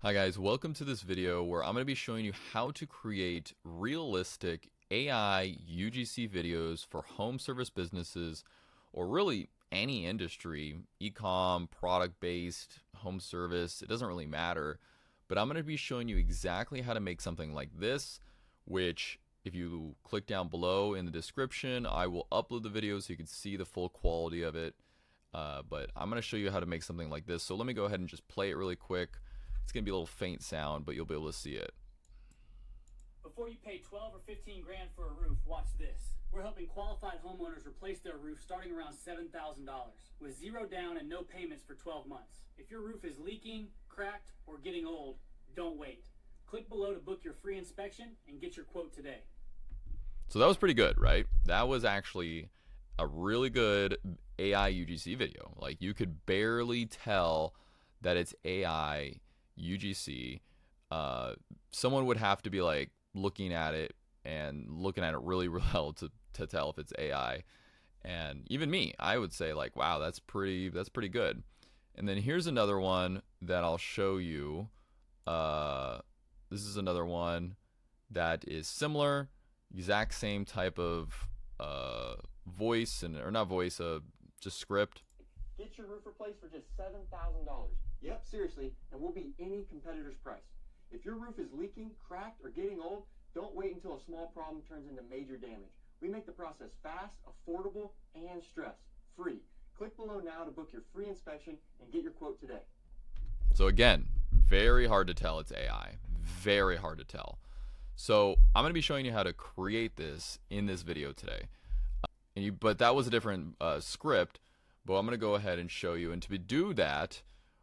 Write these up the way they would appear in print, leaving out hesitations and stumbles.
Hi guys, welcome to this video where I'm going to be showing you how to create realistic AI UGC videos for home service businesses or really any industry, e-com, product-based, home service, it doesn't really matter. But I'm going to be showing you exactly how to make something like this, which if you click down below in the description, I will upload the video so you can see the full quality of it. But I'm going to show you how to make something like this. So let me go ahead and just play it really quick. It's going to be a little faint sound, but you'll be able to see it. Before you pay 12 or 15 grand for a roof, watch this. We're helping qualified homeowners replace their roof starting around $7,000 with zero down and no payments for 12 months. If your roof is leaking, cracked, or getting old, don't wait. Click below to book your free inspection and get your quote today. So that was pretty good, right? That was actually a really good AI UGC video. Like, you could barely tell that it's AI UGC. Someone would have to be like looking at it really well to tell if it's AI. And even me, I would say like, wow, that's pretty good. And then here's another one that I'll show you. This is another one that is similar, exact same type of voice just script. Get your roof replaced for just $7,000. Yep, seriously, and we'll beat any competitor's price. If your roof is leaking, cracked, or getting old, don't wait until a small problem turns into major damage. We make the process fast, affordable, and stress-free. Click below now to book your free inspection and get your quote today. So again, very hard to tell it's AI. Very hard to tell. So I'm going to be showing you how to create this in this video today. But that was a different script. But I'm going to go ahead and show you. And to do that,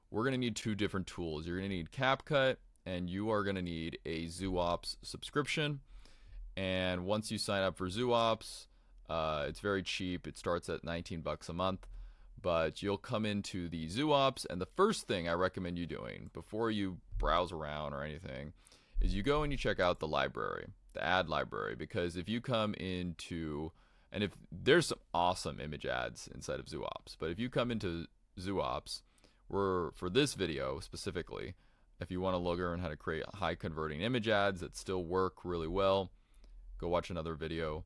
we're going to need two different tools. You're going to need CapCut, and you are going to need a Zuops subscription. And once you sign up for Zuops, it's very cheap. It starts at 19 bucks a month. But you'll come into the Zuops, and the first thing I recommend you doing before you browse around or anything is you go and you check out the library, the ad library. Because if you come into... And if there's some awesome image ads inside of Zuops, but if you come into Zuops, for this video specifically, if you want to learn how to create high converting image ads that still work really well, go watch another video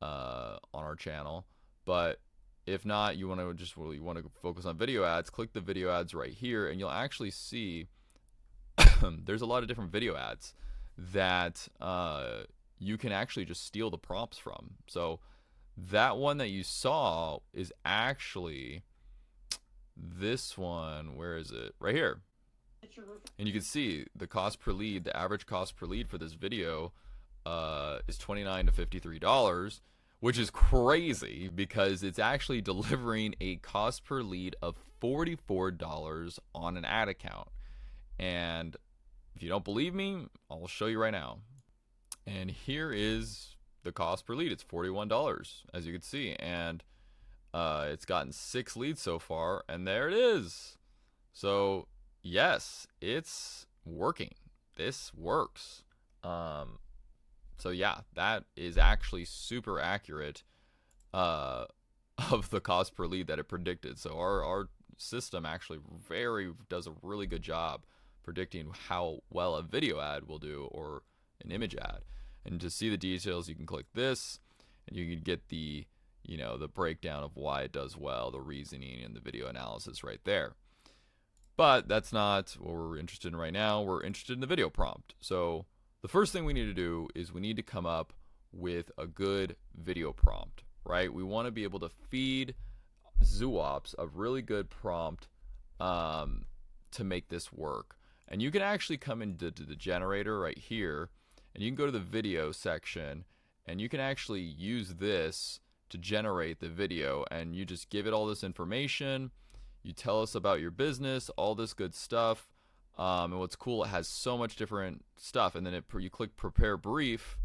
on our channel. But if not, you want to focus on video ads, click the video ads right here, and you'll actually see there's a lot of different video ads that you can actually just steal the prompts from. So that one that you saw is actually this one. Where is it? Right here. And you can see the cost per lead, the average cost per lead for this video is $29 to $53, which is crazy because it's actually delivering a cost per lead of $44 on an ad account. And if you don't believe me, I'll show you right now. And here is the cost per lead. It's $41, as you can see, and it's gotten 6 leads so far, and there it is. So yes, it's working. This works. So yeah, that is actually super accurate of the cost per lead that it predicted. So our system actually does a really good job predicting how well a video ad will do or an image ad. And to see the details, you can click this, and you can get the breakdown of why it does well, the reasoning, and the video analysis right there. But that's not what we're interested in right now. We're interested in the video prompt. So the first thing we need to do is we need to come up with a good video prompt, right? We want to be able to feed Zuops a really good prompt to make this work. And you can actually come into the generator right here, and you can go to the video section, and you can actually use this to generate the video, and you just give it all this information. You tell us about your business, all this good stuff. And what's cool, it has so much different stuff. And then you click prepare brief,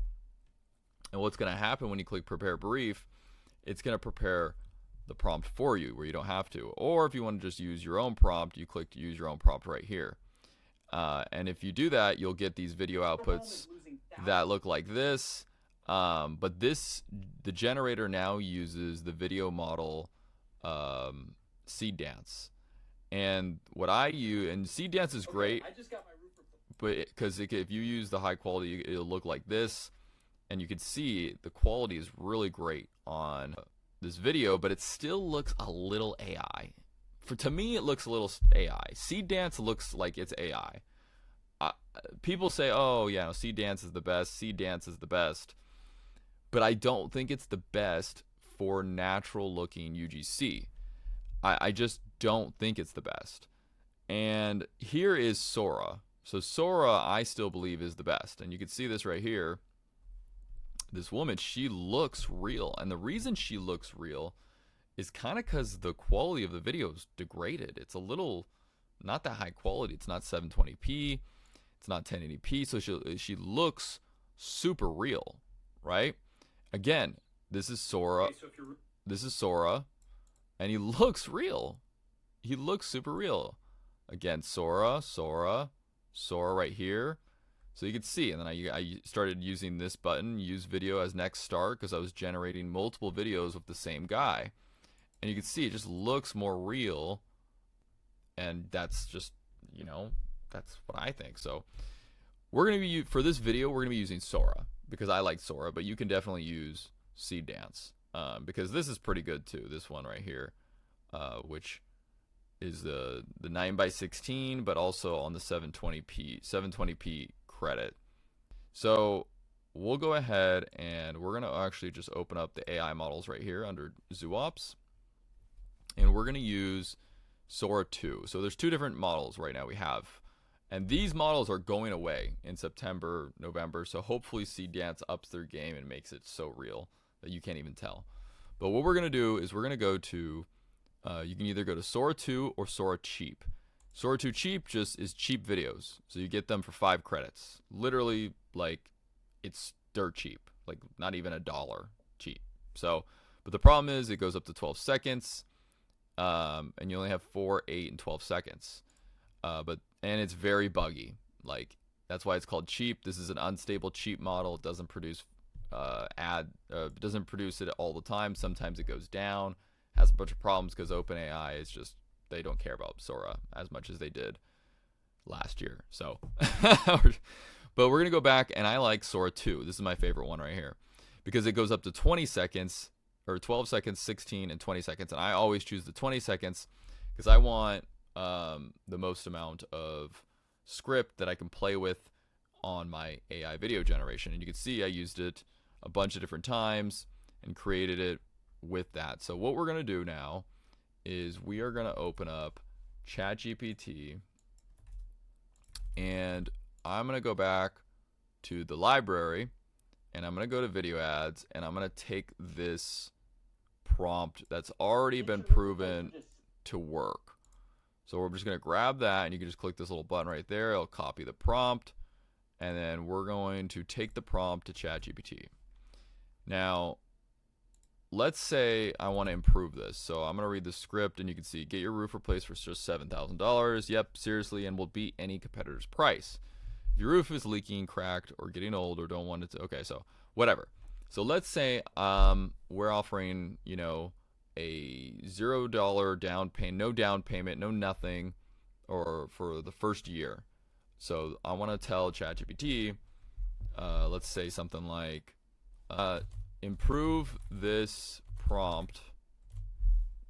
and what's going to happen when you click prepare brief, it's going to prepare the prompt for you where you don't have to. Or if you want to just use your own prompt, you click to use your own prompt right here. And if you do that, you'll get these video outputs that look like this. But the generator now uses the video model Seed Dance. And what I use, and Seed Dance is great. I just got my roof but because if you use the high quality, it'll look like this, and you can see the quality is really great on this video, but it still looks a little AI. To me, it looks a little AI. Seed Dance looks like it's AI. People say, oh yeah, no, Seed Dance is the best. Seed Dance is the best, but I don't think it's the best for natural looking UGC. I just don't think it's the best. And here is Sora. So Sora, I still believe, is the best. And you can see this right here. This woman, she looks real. And the reason she looks real is kind of because the quality of the video is degraded. It's a little, not that high quality. It's not 720p. It's not 1080p. So she looks super real, right? Again, this is Sora. Okay, so This is Sora. And he looks real. He looks super real. Again, Sora right here. So you can see, and then I started using this button, use video as next start, because I was generating multiple videos with the same guy. And you can see it just looks more real. And that's just, you know, that's what I think. So we're going to be, for this video, we're going to be using Sora, because I like Sora, but you can definitely use Seed Dance. Because this is pretty good too, this one right here, which is the 9x16, but also on the 720p credit. So we'll go ahead and we're going to actually just open up the AI models right here under Zuops, and we're going to use Sora 2. So there's two different models right now we have, and these models are going away in September, November. So hopefully Seed Dance ups their game and makes it so real that you can't even tell. But what we're going to do is we're going to go to, you can either go to Sora 2 or Sora Cheap. Sora 2 Cheap just is cheap videos. So you get them for 5 credits. Literally, like, it's dirt cheap. Like, not even $1 cheap. So, but the problem is it goes up to 12 seconds. And you only have 4, 8, and 12 seconds. And it's very buggy. Like, that's why it's called cheap. This is an unstable cheap model. It doesn't produce doesn't produce it all the time. Sometimes it goes down, has a bunch of problems because OpenAI is just, they don't care about Sora as much as they did last year. So, but we're gonna go back, and I like Sora 2. This is my favorite one right here because it goes up to 20 seconds or 12 seconds, 16, and 20 seconds, and I always choose the 20 seconds because I want the most amount of script that I can play with on my AI video generation. And you can see I used it a bunch of different times and created it with that. So what we're going to do now is we are going to open up ChatGPT, and I'm going to go back to the library, and I'm going to go to video ads, and I'm going to take this prompt that's already been proven to work. So we're just going to grab that, and you can just click this little button right there. It'll copy the prompt, and then we're going to take the prompt to ChatGPT. Now, let's say I want to improve this. So I'm going to read the script, and you can see, get your roof replaced for just $7,000. Yep, seriously, and will beat any competitor's price. If your roof is leaking, cracked, or getting old, or don't want it to, okay, so whatever. So let's say we're offering, you know, a $0 down payment, no down payment, no nothing, or for the first year. So I want to tell ChatGPT, let's say something like, improve this prompt.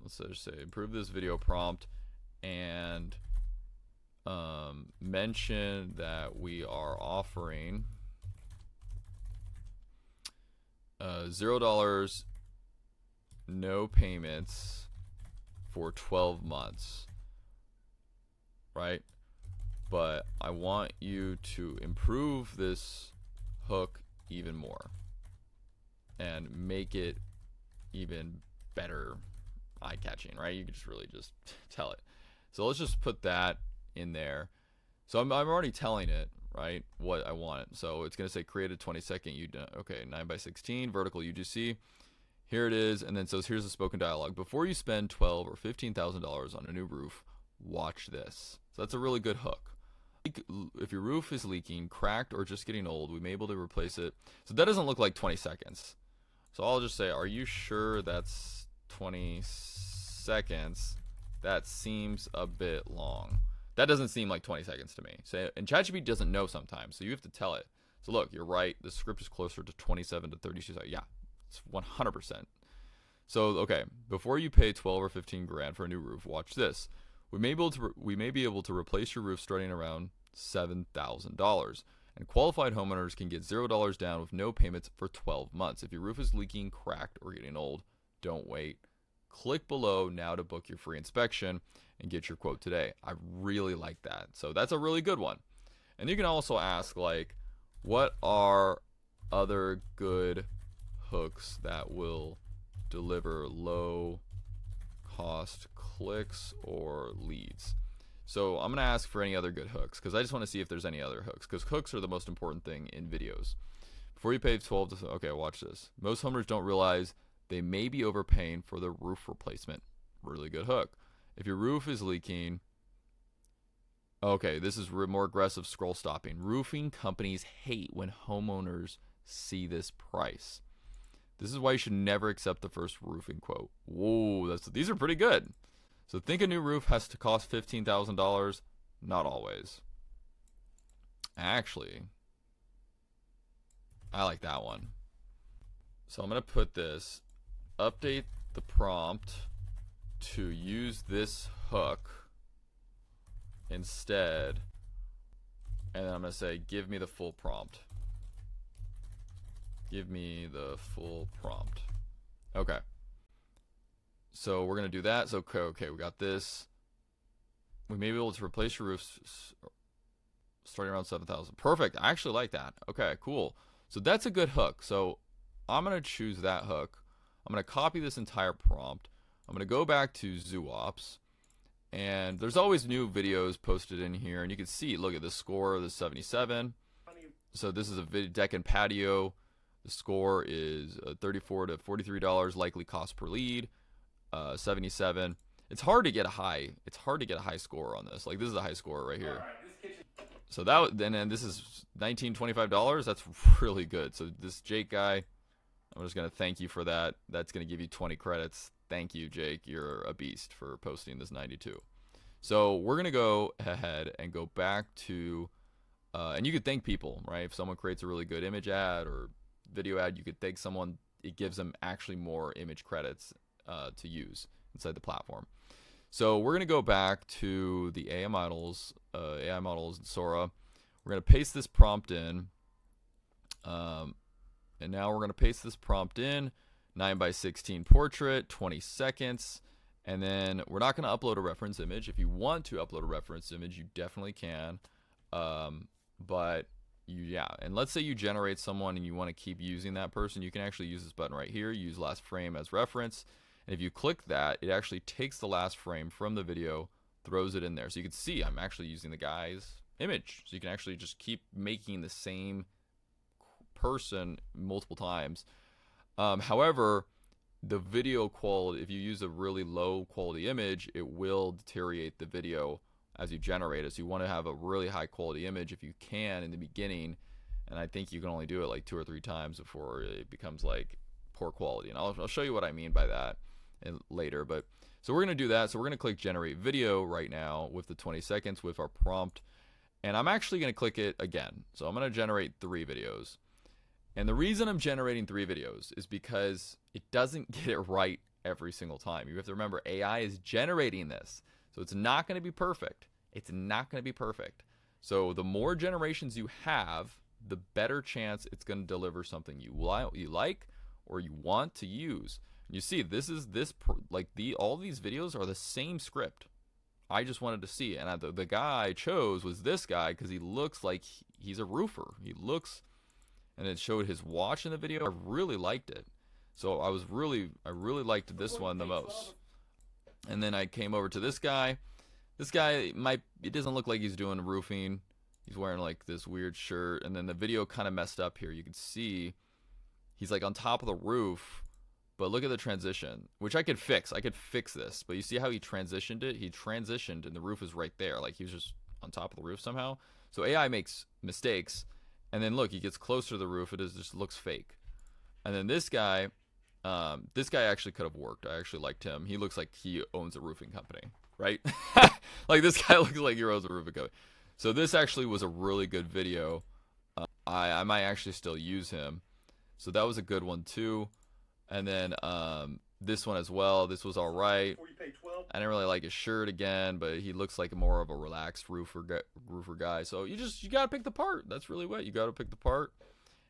Let's just say improve this video prompt, and mention that we are offering $0, no payments for 12 months, right? But I want you to improve this hook even more and make it even better eye-catching, right? You can just really just tell it. So let's just put that in there. So I'm already telling it, right, what I want. So it's going to say create a 20-second, okay, 9x16 vertical UGC. Here it is, and then so here's the spoken dialogue. Before you spend $12,000 or $15,000 on a new roof, watch this. So that's a really good hook. If your roof is leaking, cracked, or just getting old, we may be able to replace it. So that doesn't look like 20 seconds. So I'll just say, are you sure that's 20 seconds? That seems a bit long. That doesn't seem like 20 seconds to me. So, and ChatGPT doesn't know sometimes, so you have to tell it. So look, you're right. The script is closer to 27 to 32 seconds. Yeah, it's 100%. So okay, before you pay 12 or 15 grand for a new roof, watch this. We may be able to replace your roof starting around $7,000. And qualified homeowners can get $0 down with no payments for 12 months. If your roof is leaking, cracked, or getting old, don't wait. Click below now to book your free inspection and get your quote today. I really like that. So that's a really good one. And you can also ask, like, what are other good hooks that will deliver low cost clicks or leads? So I'm going to ask for any other good hooks because I just want to see if there's any other hooks, because hooks are the most important thing in videos. Before you pay 12 to, okay, watch this. Most homeowners don't realize they may be overpaying for the roof replacement. Really good hook. If your roof is leaking, okay, this is more aggressive scroll stopping. Roofing companies hate when homeowners see this price. This is why you should never accept the first roofing quote. Whoa, these are pretty good. So think a new roof has to cost $15,000? Not always. Actually, I like that one. So I'm going to put this, update the prompt to use this hook instead. And then I'm going to say, give me the full prompt. Give me the full prompt. Okay. So we're going to do that. So, okay, we got this. We may be able to replace your roofs starting around 7,000. Perfect. I actually like that. Okay, cool. So that's a good hook. So I'm going to choose that hook. I'm going to copy this entire prompt. I'm going to go back to Zuops. And there's always new videos posted in here. And you can see, look at the score, the 77. So this is a deck and patio. The score is $34 to $43 likely cost per lead. 77. It's hard to get a high. It's hard to get a high score on this. Like, this is a high score right here. So that then this is $19.25. That's really good. So this Jake guy, I'm just gonna thank you for that. That's gonna give you 20 credits. Thank you, Jake. You're a beast for posting this 92. So we're gonna go ahead and go back to, and you could thank people, right? If someone creates a really good image ad or video ad, you could thank someone. It gives them actually more image credits to use inside the platform. So we're gonna go back to the AI models and Sora. We're gonna paste this prompt in, and now we're gonna paste this prompt in. 9:16 portrait, 20 seconds, and then we're not gonna upload a reference image. If you want to upload a reference image, you definitely can, but yeah, and let's say you generate someone and you want to keep using that person, you can actually use this button right here, use last frame as reference. And if you click that, it actually takes the last frame from the video, throws it in there. So you can see I'm actually using the guy's image. So you can actually just keep making the same person multiple times. However, the video quality, if you use a really low quality image, it will deteriorate the video as you generate it. So you want to have a really high quality image if you can in the beginning. And I think you can only do it like 2 or 3 times before it becomes like poor quality. And I'll show you what I mean by that later. But so we're going to do that. So we're going to click generate video right now with the 20 seconds with our prompt. And I'm actually going to click it again. So I'm going to generate 3 videos. And the reason I'm generating 3 videos is because it doesn't get it right every single time. You have to remember, AI is generating this. So it's not going to be perfect. It's not going to be perfect. So the more generations you have, the better chance it's going to deliver something you like or you want to use. And you see, all these videos are the same script. I just wanted to see, and the guy I chose was this guy because he looks like he's a roofer. He looks, and it showed his watch in the video. I really liked it. So I really liked this one the most. And then I came over to this guy. This guy it doesn't look like he's doing roofing. He's wearing like this weird shirt, and then the video kind of messed up here. You can see he's like on top of the roof, but look at the transition, which I could fix. I could fix this, but you see how he transitioned it? He transitioned and the roof is right there. Like he was just on top of the roof somehow. So AI makes mistakes, and then look, he gets closer to the roof. It just looks fake. And then this guy actually could have worked. I actually liked him. He looks like he owns a roofing company, right? Like this guy looks like he rose a Rubik cube. So this actually was a really good video. I might actually still use him. So that was a good one too. And then this one as well. This was all right. I didn't really like his shirt again, but he looks like more of a relaxed roofer guy. So you gotta pick the part. That's really what you gotta pick the part.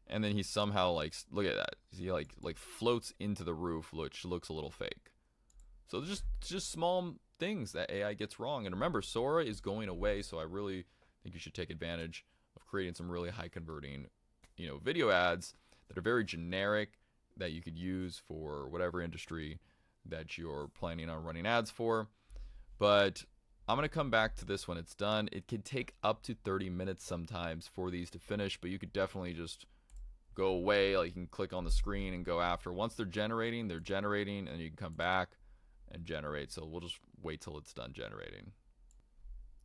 And then he somehow like, look at that. He like floats into the roof, which looks a little fake. So just small things that AI gets wrong. And remember, Sora is going away, so I really think you should take advantage of creating some really high converting, video ads that are very generic, that you could use for whatever industry that you're planning on running ads for. But I'm going to come back to this when it's done. It can take up to 30 minutes sometimes for these to finish, but you could definitely just go away. Like you can click on the screen and go after. Once they're generating, and you can come back and generate. So we'll just wait till it's done generating.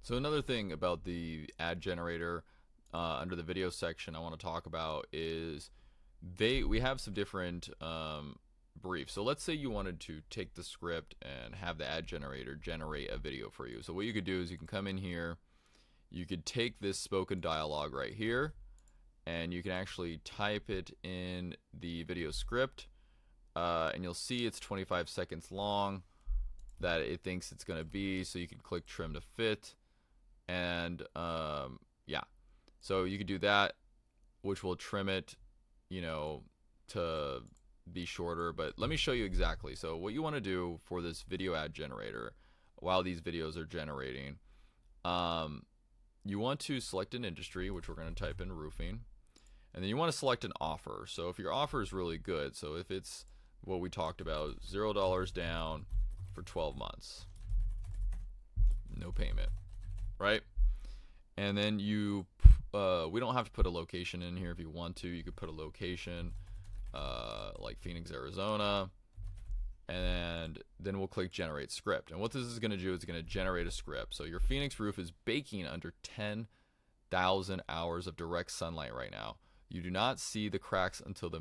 So another thing about the ad generator under the video section I want to talk about is we have some different briefs. So let's say you wanted to take the script and have the ad generator generate a video for you. So what you could do is you can come in here, you could take this spoken dialogue right here, and you can actually type it in the video script, and you'll see it's 25 seconds long that it thinks it's going to be. So you can click trim to fit, and yeah, so you could do that, which will trim it to be shorter. But let me show you exactly. So what you want to do for this video ad generator while these videos are generating, you want to select an industry, which we're going to type in roofing, and then you want to select an offer. So if your offer is really good, so if it's what we talked about, $0 down for 12 months, no payment, right? And then we don't have to put a location in here. If you want to, you could put a location like Phoenix, Arizona, and then we'll click generate script. And what this is going to do is going to generate a script. So your Phoenix roof is baking under 10,000 hours of direct sunlight right now. You do not see the cracks until the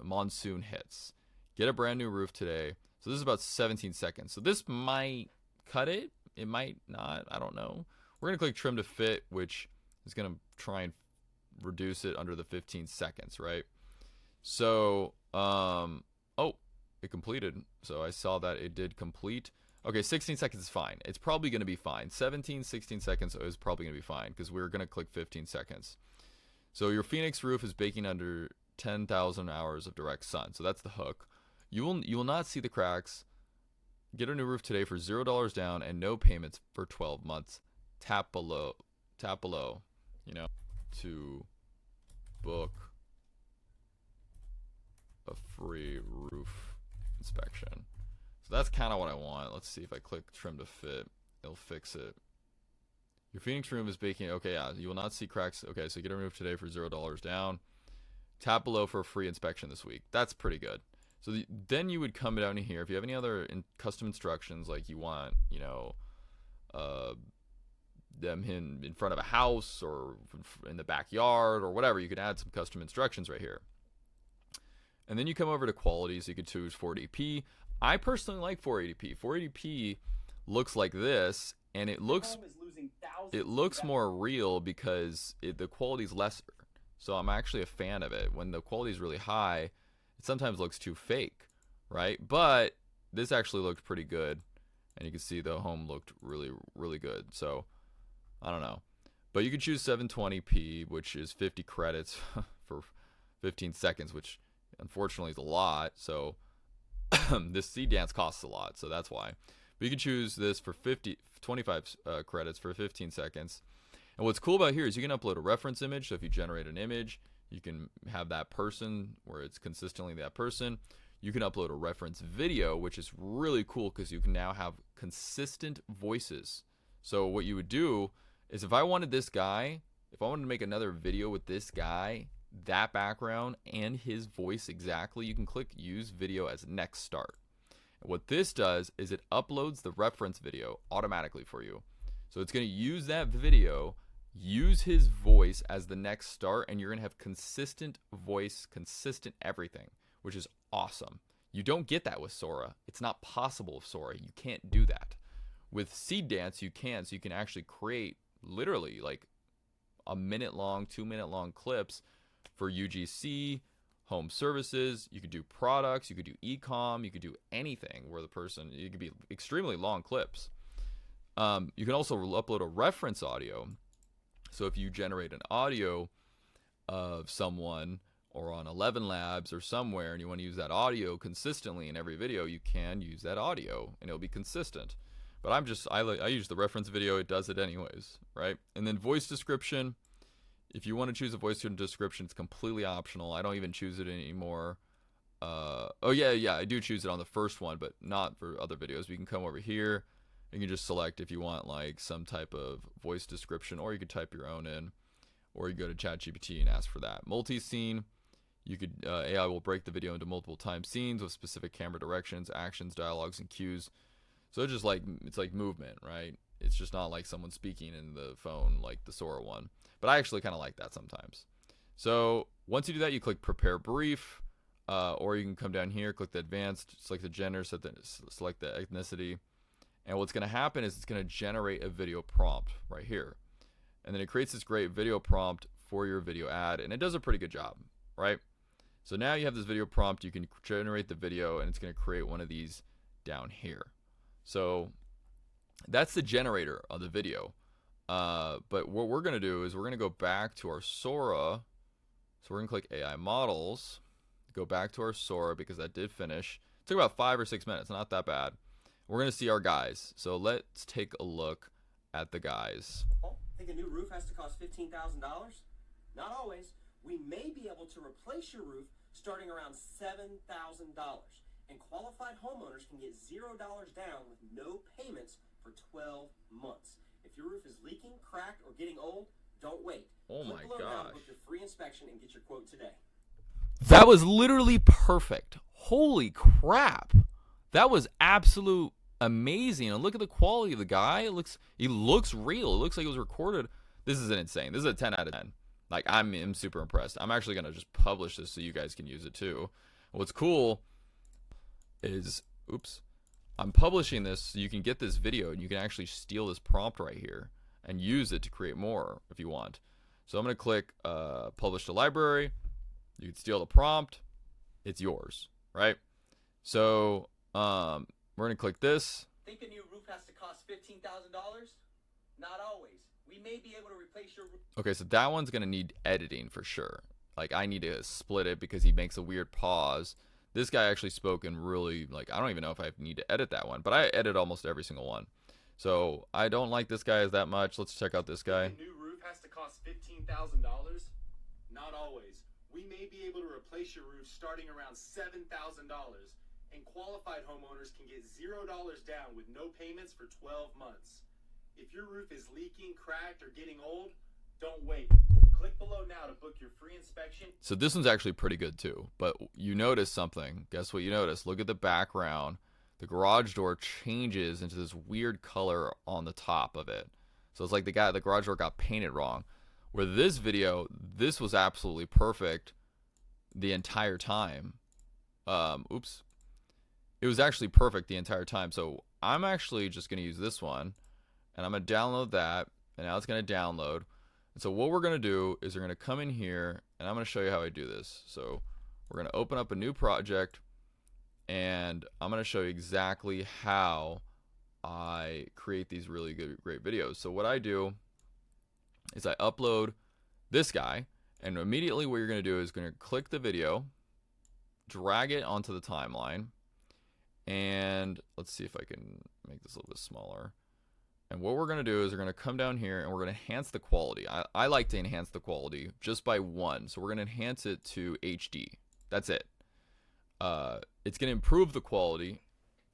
monsoon hits. Get a brand new roof today. So this is about 17 seconds. So this might cut it. It might not. I don't know. We're going to click trim to fit, which is going to try and reduce it under the 15 seconds, right? So, oh, it completed. So I saw that it did complete. Okay, 16 seconds is fine. It's probably going to be fine. 16 seconds is probably going to be fine because we're going to click 15 seconds. So your Phoenix roof is baking under 10,000 hours of direct sun. So that's the hook. You will not see the cracks. Get a new roof today for $0 down and no payments for 12 months. Tap below, to book a free roof inspection. So that's kind of what I want. Let's see if I click trim to fit, it'll fix it. Your Phoenix room is baking. Okay, yeah, you will not see cracks. Okay, so get a roof today for $0 down. Tap below for a free inspection this week. That's pretty good. So then you would come down here. If you have any other custom instructions, like you want, them in front of a house or in the backyard or whatever, you could add some custom instructions right here. And then you come over to quality, so you could choose 480p. I personally like 480p. 480p looks like this, and it looks more real because the quality is lesser. So I'm actually a fan of it. When the quality is really high, it sometimes looks too fake, right? But this actually looked pretty good, and you can see the home looked really, really good. So I don't know, but you could choose 720p, which is 50 credits for 15 seconds, which unfortunately is a lot. So this seed dance costs a lot, so that's why. But you can choose this for 25 credits for 15 seconds. And what's cool about here is you can upload a reference image. So if you generate an image, you can have that person where it's consistently that person. You can upload a reference video, which is really cool because you can now have consistent voices. So what you would do is if I wanted this guy, if I wanted to make another video with this guy, that background and his voice exactly, you can click use video as next start. And what this does is it uploads the reference video automatically for you. So it's going to use that video, use his voice as the next start, and you're going to have consistent voice, consistent everything, which is awesome. You don't get that with Sora. It's not possible with Sora. You can't do that. with Seed Dance you can, so you can actually create literally like a minute long, 2-minute long clips for UGC, home services. You could do products, you could do e-com, you could do anything where the person, it could be extremely long clips. You can also upload a reference audio. So if you generate an audio of someone or on 11 Labs or somewhere and you want to use that audio consistently in every video, you can use that audio and it'll be consistent. But I use the reference video, it does it anyways, right? And then voice description, if you want to choose a voice description, it's completely optional. I don't even choose it anymore. Oh yeah, I do choose it on the first one, but not for other videos. We can come over here. You can just select if you want like some type of voice description, or you could type your own in, or you go to ChatGPT and ask for that. Multi-scene, you could AI will break the video into multiple time scenes with specific camera directions, actions, dialogues, and cues. So it's like movement, right? It's just not like someone speaking in the phone like the Sora one. But I actually kind of like that sometimes. So once you do that, you click prepare brief, or you can come down here, click the advanced, select the gender, select the ethnicity. And what's going to happen is it's going to generate a video prompt right here. And then it creates this great video prompt for your video ad, and it does a pretty good job, right? So now you have this video prompt, you can generate the video, and it's going to create one of these down here. So that's the generator of the video. But what we're going to do is we're going to go back to our Sora. So we're going to click AI models, go back to our Sora because that did finish. It took about 5 or 6 minutes, not that bad. We're going to see our guys. So let's take a look at the guys. Think a new roof has to cost $15,000? Not always. We may be able to replace your roof starting around $7,000. And qualified homeowners can get $0 down with no payments for 12 months. If your roof is leaking, cracked, or getting old, don't wait. Oh my Click below now to gosh. book your free inspection and get your quote today. That was literally perfect. Holy crap. That was absolute amazing. And look at the quality of the guy. He looks real. It looks like it was recorded. This is insane. This is a 10 out of 10. Like, I'm super impressed. I'm actually going to just publish this so you guys can use it too. What's cool is, I'm publishing this so you can get this video and you can actually steal this prompt right here and use it to create more if you want. So I'm going to click publish to library. You can steal the prompt. It's yours, right? So we're going to click this. Think a new roof has to cost $15,000? Not always. We may be able to replace your roof. Okay, so that one's going to need editing for sure. Like, I need to split it because he makes a weird pause. This guy actually spoke in really, like, I don't even know if I need to edit that one, but I edit almost every single one. So I don't like this guy that much. Let's check out this guy. A new roof has to cost $15,000? Not always. We may be able to replace your roof starting around $7,000. And qualified homeowners can get $0 down with no payments for 12 months. If your roof is leaking, cracked, or getting old, don't wait. Click below now to book your free inspection. So this one's actually pretty good too. But you notice something. Guess what you notice? Look at the background. The garage door changes into this weird color on the top of it. So it's like the garage door got painted wrong. Where this video, this was absolutely perfect the entire time. It was actually perfect the entire time. So I'm actually just going to use this one. And I'm going to download that. And now it's going to download. And so what we're going to do is we're going to come in here. And I'm going to show you how I do this. So we're going to open up a new project. And I'm going to show you exactly how I create these really great videos. So what I do is I upload this guy. And immediately what you're going to do is going to click the video. Drag it onto the timeline. And let's see if I can make this a little bit smaller. And what we're going to do is we're going to come down here and we're going to enhance the quality. I like to enhance the quality just by 1. So we're going to enhance it to HD. That's it. It's going to improve the quality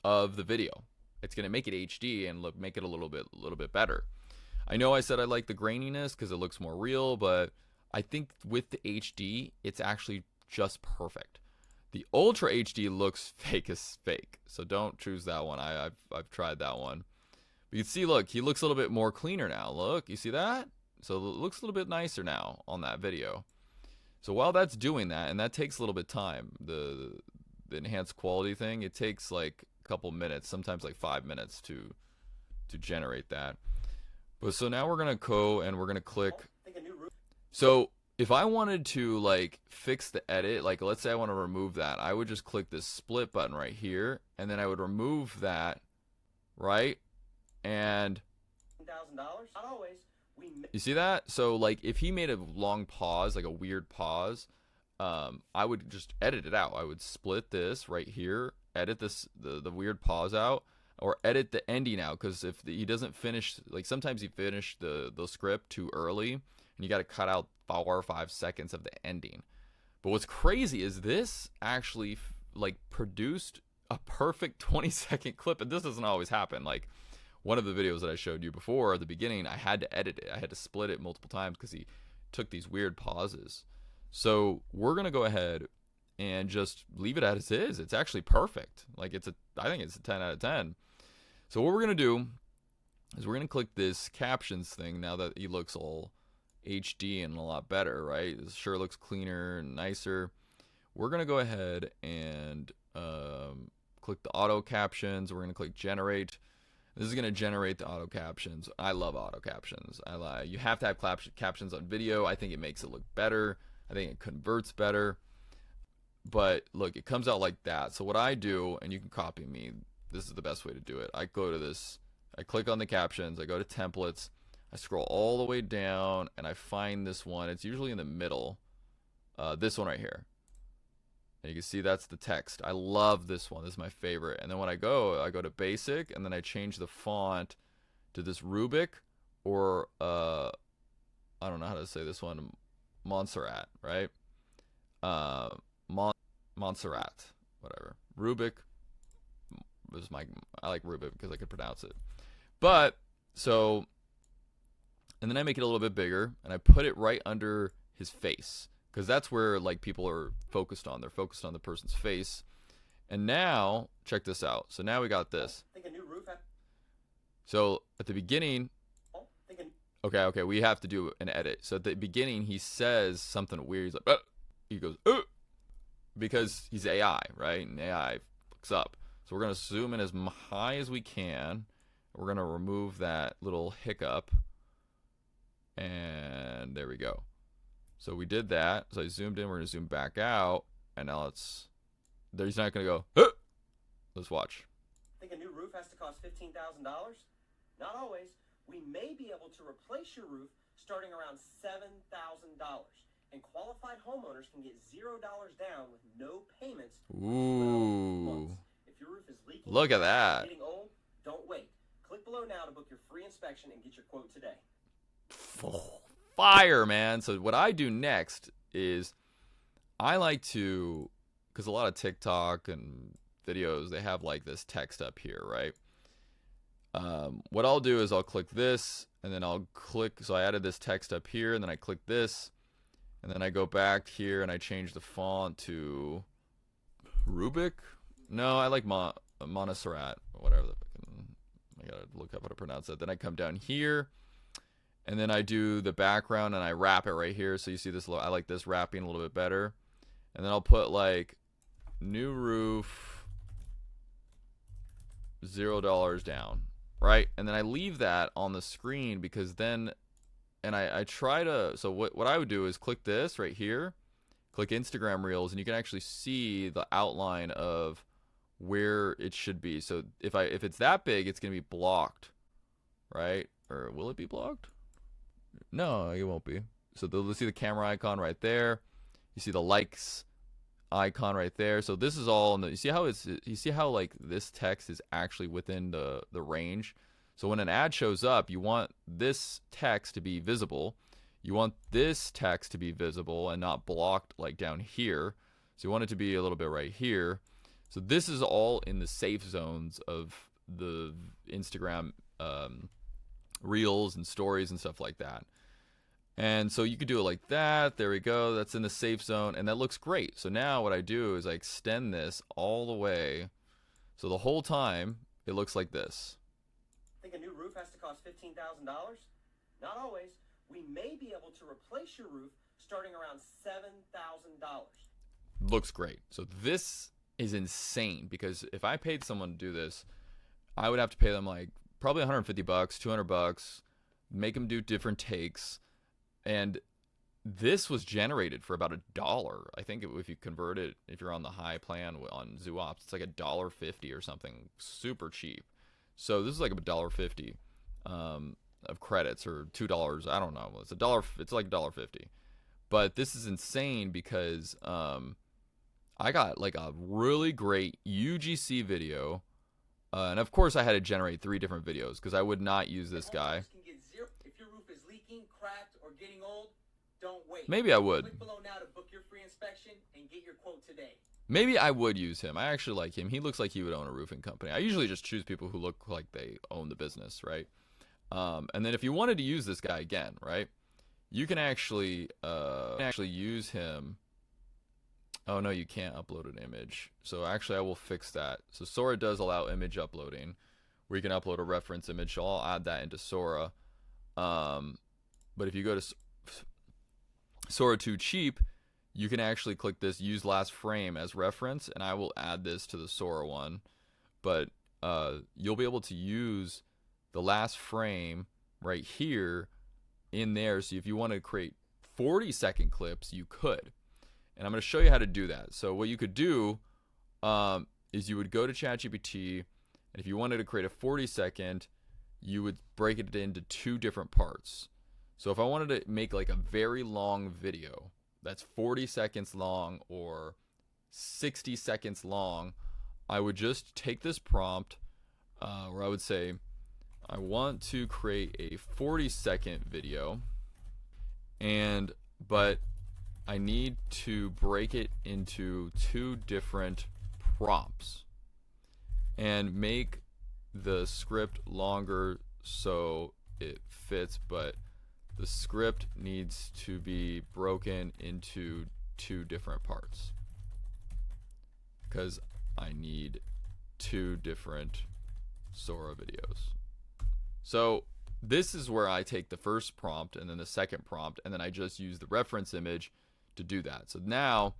of the video. It's going to make it HD and make it a little bit better. I know I said I like the graininess because it looks more real, but I think with the HD, it's actually just perfect. The Ultra HD looks fake as fake, so don't choose that one. I've tried that one. But you can see, look, he looks a little bit more cleaner now. Look, you see that? So it looks a little bit nicer now on that video. So while that's doing that, and that takes a little bit of time, the enhanced quality thing, it takes like a couple minutes, sometimes like 5 minutes to to generate that. But so now we're gonna go and we're gonna click. Think a new roof. So if I wanted to like fix the edit, like let's say I want to remove that, I would just click this split button right here, and then I would remove that, right? And $1,000. Not always. you see that? So like if he made a long pause, like a weird pause, I would just edit it out. I would split this right here, edit this the weird pause out, or edit the ending out, because if he doesn't finish, like sometimes he finished the script too early, and you got to cut out 4 or 5 seconds of the ending. But what's crazy is this actually like produced a perfect 20-second clip, and this doesn't always happen. Like one of the videos that I showed you before at the beginning, I had to edit it. I had to split it multiple times because he took these weird pauses. So we're gonna go ahead and just leave it as it is. It's actually perfect. Like I think it's a 10 out of 10. So what we're gonna do is we're gonna click this captions thing now that he looks all HD and a lot better, right? It sure looks cleaner and nicer. We're gonna go ahead and click the auto captions. We're gonna click generate. This is gonna generate the auto captions. I love auto captions. You have to have captions on video. I think it makes it look better. I think it converts better. But look, it comes out like that. So what I do, and you can copy me, this is the best way to do it. I go to this, I click on the captions, I go to templates, I scroll all the way down, and I find this one. It's usually in the middle. This one right here. And you can see that's the text. I love this one. This is my favorite. And then when I go to basic, and then I change the font to this Rubik, or I don't know how to say this one, Montserrat, right? Montserrat, whatever. Rubik. I like Rubik because I could pronounce it. But so, and then I make it a little bit bigger, and I put it right under his face, because that's where like people are focused on. They're focused on the person's face. And now check this out. So now we got this. Think a new roof. So at the beginning, okay, we have to do an edit. So at the beginning, he says something weird. He's like, he goes, because he's AI, right? And AI fucks up. So we're gonna zoom in as high as we can. We're gonna remove that little hiccup, and there we go. So we did that. So I zoomed in. We're gonna zoom back out, and now it's there. He's not gonna go. Let's watch. Think a new roof has to cost $15,000? Not always. We may be able to replace your roof starting around $7,000. And qualified homeowners can get $0 down with no payments. Ooh. If your roof is leaking, Look at that. Getting old, don't wait. Click below now to book your free inspection and get your quote today. Fire, man. So what I do next is I like to, because a lot of TikTok and videos, they have like this text up here, right? What I'll do is I'll click this, and then I'll click, so I added this text up here, and then I click this, and then I go back here and I change the font to Rubik. No, I like Montserrat, or whatever. I gotta look up how to pronounce that. Then I come down here, and then I do the background, and I wrap it right here. So you see this, I like this wrapping a little bit better. And then I'll put like new roof, $0 down, right? And then I leave that on the screen, because then, and I try to, so what I would do is click this right here, click Instagram Reels, and you can actually see the outline of where it should be. So if it's that big, it's gonna be blocked, right? Or will it be blocked? No, it won't be. So they'll see the camera icon right there. You see the likes icon right there. So this is all in the, you see how like this text is actually within the range. So when an ad shows up, you want this text to be visible. You want this text to be visible and not blocked like down here. So you want it to be a little bit right here. So this is all in the safe zones of the Instagram reels and stories and stuff like that. And so you could do it like that. There we go. That's in the safe zone, and that looks great. So now what I do is I extend this all the way. So the whole time it looks like this. Think a new roof has to cost $15,000? Not always. We may be able to replace your roof starting around $7,000. Looks great. So this is insane, because if I paid someone to do this, I would have to pay them like probably 150 bucks, 200 bucks, make them do different takes. And this was generated for about $1. I think if you convert it, if you're on the high plan on Zuops, it's like $1.50 or something, super cheap. So this is like $1.50 of credits, or $2. I don't know. It's $1. It's like $1.50. But this is insane because I got like a really great UGC video. And of course I had to generate 3 different videos because I would not use this guy. If your roof is leaking, cracked, or getting old, don't wait. Maybe I would. Click below now to book your free inspection and get your quote today. Maybe I would use him. I actually like him. He looks like he would own a roofing company. I usually just choose people who look like they own the business, right? And then if you wanted to use this guy again, right, you can actually use him. Oh no, you can't upload an image. So actually I will fix that. So Sora does allow image uploading, where you can upload a reference image. So I'll add that into Sora. But if you go to Sora 2 cheap, you can actually click this use last frame as reference, and I will add this to the Sora one. But you'll be able to use the last frame right here in there. So if you want to create 40-second clips, you could. And I'm going to show you how to do that. So what you could do is you would go to ChatGPT, and if you wanted to create a 40-second, you would break it into 2 different parts. So if I wanted to make like a very long video that's 40 seconds long or 60 seconds long, I would just take this prompt where I would say, I want to create a 40-second video, but I need to break it into 2 different prompts and make the script longer so it fits, but the script needs to be broken into 2 different parts because I need 2 different Sora videos. So this is where I take the first prompt and then the second prompt, and then I just use the reference image to do that. So now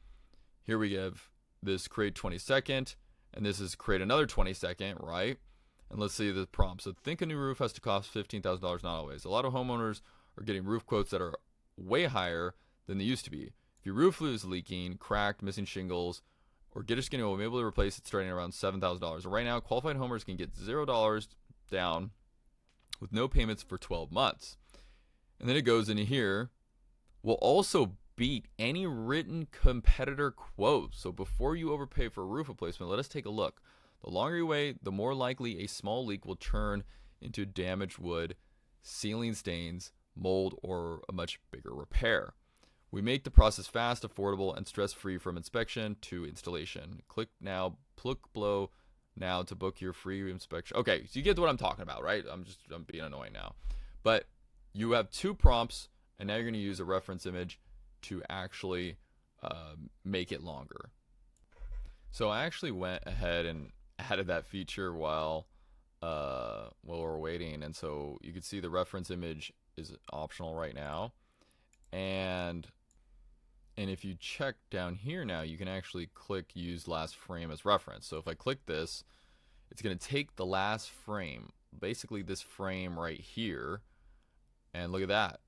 here we give this create 20-second, and this is create another 20-second, right? And let's see the prompt. So think a new roof has to cost $15,000, not always. A lot of homeowners are getting roof quotes that are way higher than they used to be. If your roof is leaking, cracked, missing shingles, or get a skinny, we'll be able to replace it starting around $7,000. Right now, qualified homeowners can get $0 down with no payments for 12 months. And then it goes into here. We'll also beat any written competitor quote. So before you overpay for a roof replacement, let us take a look. The longer you wait, the more likely a small leak will turn into damaged wood, ceiling stains, mold, or a much bigger repair. We make the process fast, affordable, and stress-free from inspection to installation. Click below now to book your free inspection. Okay, so you get what I'm talking about, right? I'm being annoying now. But you have 2 prompts, and now you're going to use a reference image to actually make it longer. So I actually went ahead and added that feature while we're waiting, and so you can see the reference image is optional right now, and if you check down here now, you can actually click use last frame as reference. So if I click this, it's going to take the last frame, basically this frame right here, and look at that,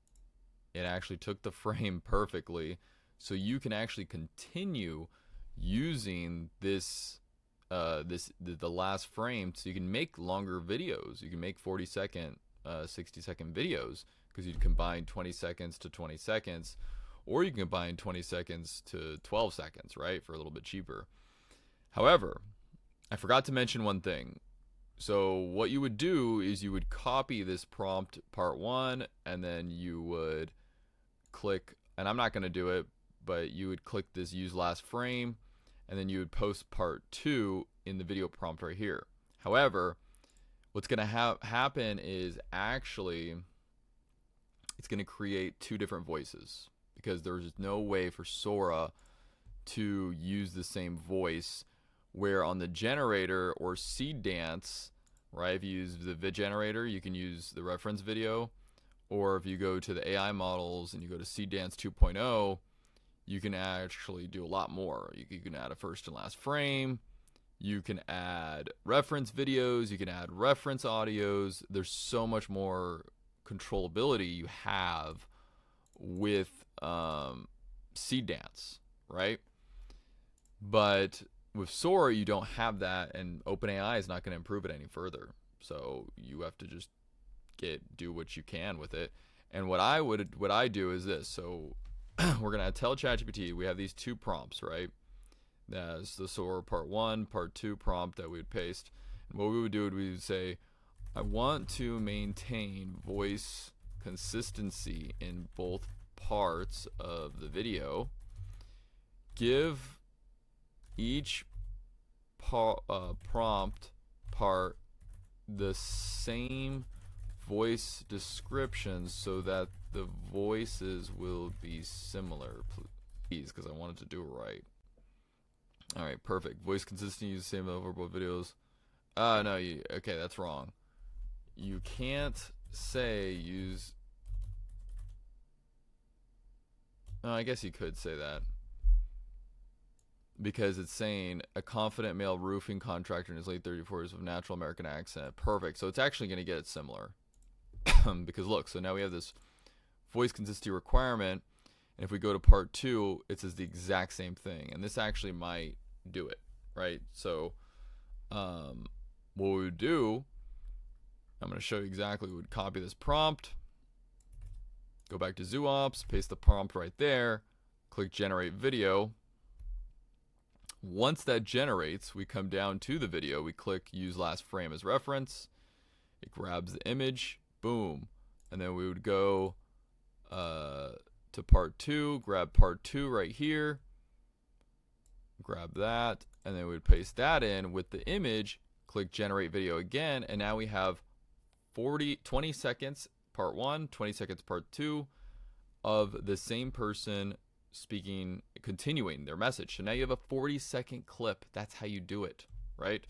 it actually took the frame perfectly. So you can actually continue using this the last frame, so you can make longer videos. You can make 40-second 60-second videos, because you combine 20 seconds to 20 seconds, or you can combine 20 seconds to 12 seconds, right, for a little bit cheaper. However, I forgot to mention one thing. So what you would do is you would copy this prompt part 1, and then you would click, and I'm not going to do it, but you would click this use last frame, and then you would post part 2 in the video prompt right here. However, what's going to happen is actually it's going to create 2 different voices, because there's no way for Sora to use the same voice, where on the generator or seed dance, right, if you use the vid generator, you can use the reference video, or if you go to the AI models and you go to seed dance 2.0, you can actually do a lot more. You can add a first and last frame, You can add reference videos, you can add reference audios. There's so much more controllability you have with Seed Dance, right? But with Sora, you don't have that, and OpenAI is not going to improve it any further. So you have to just do what you can with it. And what I do is this. So we're going to tell ChatGPT we have these two prompts, right? That's the Sora part 1, part 2 prompt that we would paste. And what we would do is we would say, I want to maintain voice consistency in both parts of the video. Give each prompt part the same voice descriptions so that the voices will be similar, please, because I wanted to do it right. All right, perfect. Voice consistency, use the same over both videos. No, okay, that's wrong. You can't say use. I guess you could say that, because it's saying a confident male roofing contractor in his late 34s with natural American accent. Perfect. So it's actually going to get it similar. Because look, so now we have this voice consistency requirement, and if we go to part 2, it says the exact same thing, and this actually might do it, right? So what we would do, I'm going to show you exactly. We would copy this prompt, go back to Zuops, paste the prompt right there, click generate video. Once that generates, we come down to the video, we click use last frame as reference, it grabs the image, boom, and then we would go to part 2, grab part 2 right here, grab that, and then we would paste that in with the image, click generate video again, and now we have 20 seconds part 1, 20 seconds part 2 of the same person speaking, continuing their message. So now you have a 40-second clip. That's how you do it, right?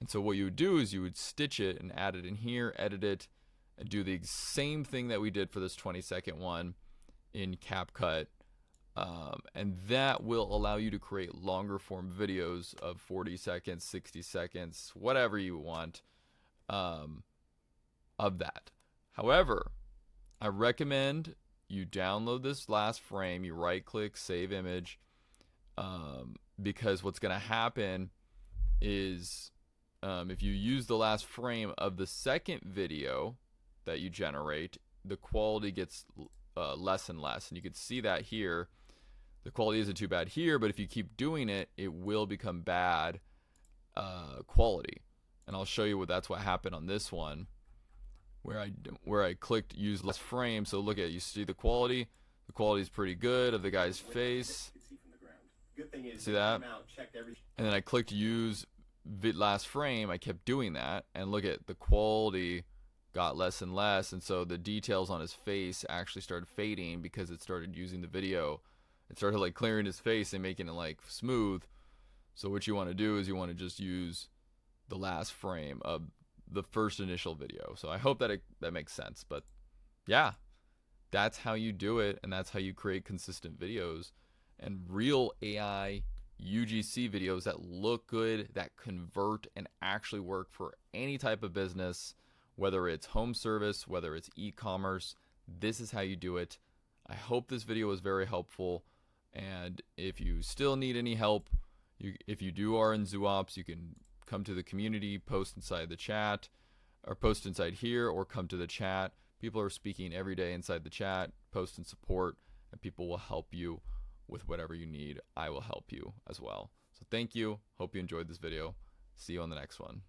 And so what you would do is you would stitch it and add it in here, edit it, and do the same thing that we did for this 20-second one in CapCut. And that will allow you to create longer form videos of 40 seconds, 60 seconds, whatever you want of that. However, I recommend you download this last frame, you right click, save image, because what's going to happen is if you use the last frame of the second video that you generate, the quality gets less and less. And you can see that here. The quality isn't too bad here, but if you keep doing it, it will become bad quality. And I'll show you that's what happened on this one, where I clicked use last frame. So look at, you see the quality. The quality is pretty good of the guy's face. See that? And then I clicked use last frame. I kept doing that, and look at the quality got less and less, and so the details on his face actually started fading because it started using the video. It started like clearing his face and making it like smooth. So what you want to do is you want to just use the last frame of the first initial video. So I hope that that makes sense. But yeah, that's how you do it, and that's how you create consistent videos and real AI UGC videos that look good, that convert and actually work for any type of business, whether it's home service, whether it's e-commerce. This is how you do it. I hope this video was very helpful, and if you still need any help, if you are in Zuops, you can come to the community, post inside the chat, or post inside here, or come to the chat. People are speaking every day inside the chat. Post and support, and people will help you with whatever you need. I will help you as well. So thank you. Hope you enjoyed this video. See you on the next one.